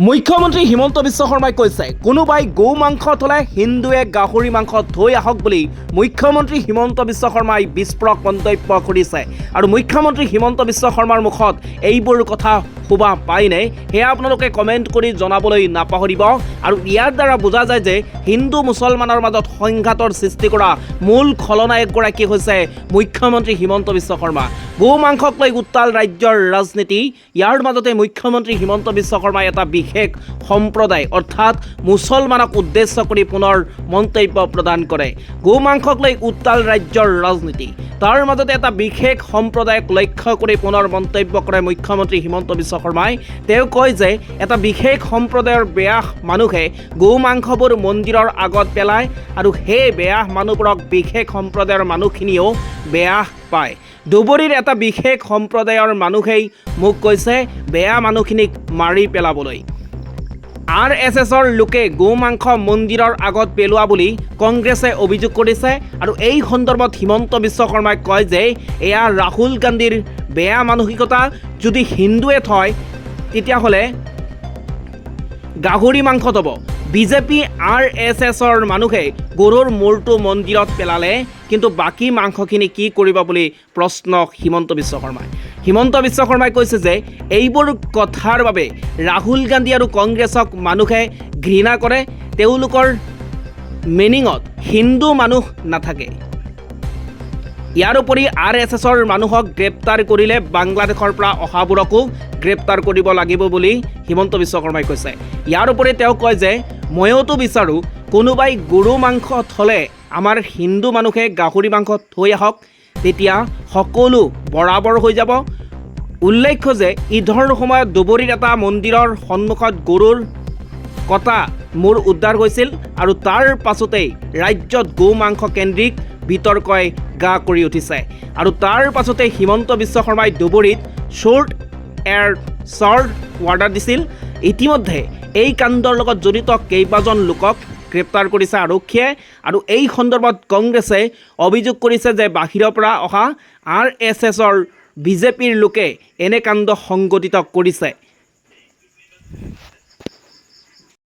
মুখ্যমন্ত্ৰী হিমন্ত বিশ্ব শৰ্মাই কৈছে কোনোবাই গৌ মাংস থলে হিন্দুৱে গাহৰি মাংস থৈ আহক বুলি মুখ্যমন্ত্ৰী হিমন্ত বিশ্ব শৰ্মাই বিস্ফোৰক মন্তব্য কৰিছে আৰু মুখ্যমন্ত্ৰী হিমন্ত বিশ্ব শৰ্মাৰ মুখত এইবোৰ কথা শুবা পাইনে সেয়া আপোনালোকে কমেণ্ট কৰি জনাবলৈ নাপাহৰিব আৰু ইয়াৰ দ্বাৰা বুজা যায় যে হিন্দু মুছলমানৰ মাজত সংঘাতৰ সৃষ্টি কৰা মূল খলনায়কগৰাকী হৈছে মুখ্যমন্ত্ৰী হিমন্ত বিশ্ব শৰ্মা। গৌ মাংসক লৈ উত্তাল ৰাজ্যৰ ৰাজনীতি। ইয়াৰ মাজতে মুখ্যমন্ত্ৰী হিমন্ত বিশ্ব শৰ্মাই এটা বিশেষ সম্প্ৰদায় অৰ্থাৎ মুছলমানক উদ্দেশ্য কৰি পুনৰ মন্তব্য প্ৰদান কৰে। গৌ মাংসক লৈ উত্তাল ৰাজ্যৰ ৰাজনীতি, তাৰ মাজতে এটা বিশেষ সম্প্ৰদায়ক লক্ষ্য কৰি পুনৰ মন্তব্য কৰে মুখ্যমন্ত্ৰী হিমন্ত বিশ্ব শৰ্মাই। তেওঁ কয় যে এটা বিশেষ সম্প্ৰদায়ৰ বেয়া মানুহে গৌ মাংসবোৰ মন্দিৰৰ আগত পেলায় আৰু সেই বেয়া মানুহবোৰক বিশেষ সম্প্ৰদায়ৰ মানুহখিনিয়েও বেয়া পায়। ধুবুৰীৰ এটা বিশেষ সম্প্ৰদায়ৰ মানুহেই মোক কৈছে বেয়া মানুহখিনিক মাৰি পেলাবলৈ। RSSৰ লোকে গৌ মাংস মন্দিৰৰ আগত পেলোৱা বুলি কংগ্ৰেছে অভিযোগ কৰিছে আৰু এই সন্দৰ্ভত হিমন্ত বিশ্ব শৰ্মাই কয় যে এয়া ৰাহুল গান্ধীৰ বেয়া মানসিকতা। যদি হিন্দুৱে থয় তেতিয়াহ'লে গাহৰি মাংস থব। বিজেপি RSSৰ মানুহে গৰুৰ মূৰটো মন্দিৰত পেলালে কিন্তু বাকী মাংসখিনি কি কৰিব বুলি প্ৰশ্ন হিমন্ত বিশ্ব শৰ্মাই। হিমন্ত বিশ্ব শৰ্মাই কৈছে যে এইবোৰ কথাৰ বাবে ৰাহুল গান্ধী আৰু কংগ্ৰেছক মানুহে ঘৃণা কৰে। তেওঁলোকৰ মিনিঙত হিন্দু মানুহ নাথাকে। ইয়াৰ উপৰি RSSৰ মানুহক গ্ৰেপ্তাৰ কৰিলে বাংলাদেশৰ পৰা অহাবোৰকো গ্ৰেপ্তাৰ কৰিব লাগিব বুলি হিমন্ত বিশ্ব শৰ্মাই কৈছে। ইয়াৰ উপৰি তেওঁ কয় যে ময়োতো বিচাৰোঁ কোনোবাই গৰু মাংস থ'লে আমাৰ হিন্দু মানুহে গাহৰি মাংস থৈ আহক, তেতিয়া সকলো বৰাবৰ হৈ যাব। উল্লেখ্য যে ঈদৰ সময়ত ধুবুৰীৰ এটা মন্দিৰৰ সন্মুখত গৰুৰ কটা মূৰ উদ্ধাৰ হৈছিল আৰু তাৰ পাছতেই ৰাজ্যত গৌ মাংস কেন্দ্ৰিক বিতৰ্কই গা কৰি উঠিছে আৰু তাৰ পাছতে হিমন্ত বিশ্ব শৰ্মাই ধুবুৰীত শ্বৰ্ট এণ্ড শ্বৰ্ট অৰ্ডাৰ দিছিল। ইতিমধ্যে এই কাণ্ডৰ লগত জড়িত কেইবাজন লোকক গ্ৰেপ্তাৰ কৰিছে আৰক্ষীয়ে আৰু এই সন্দৰ্ভত কংগ্ৰেছে অভিযোগ কৰিছে যে বাহিৰৰ পৰা অহা RSSৰ বিজেপিৰ লোকে এনে কাণ্ড সংঘটিত কৰিছে।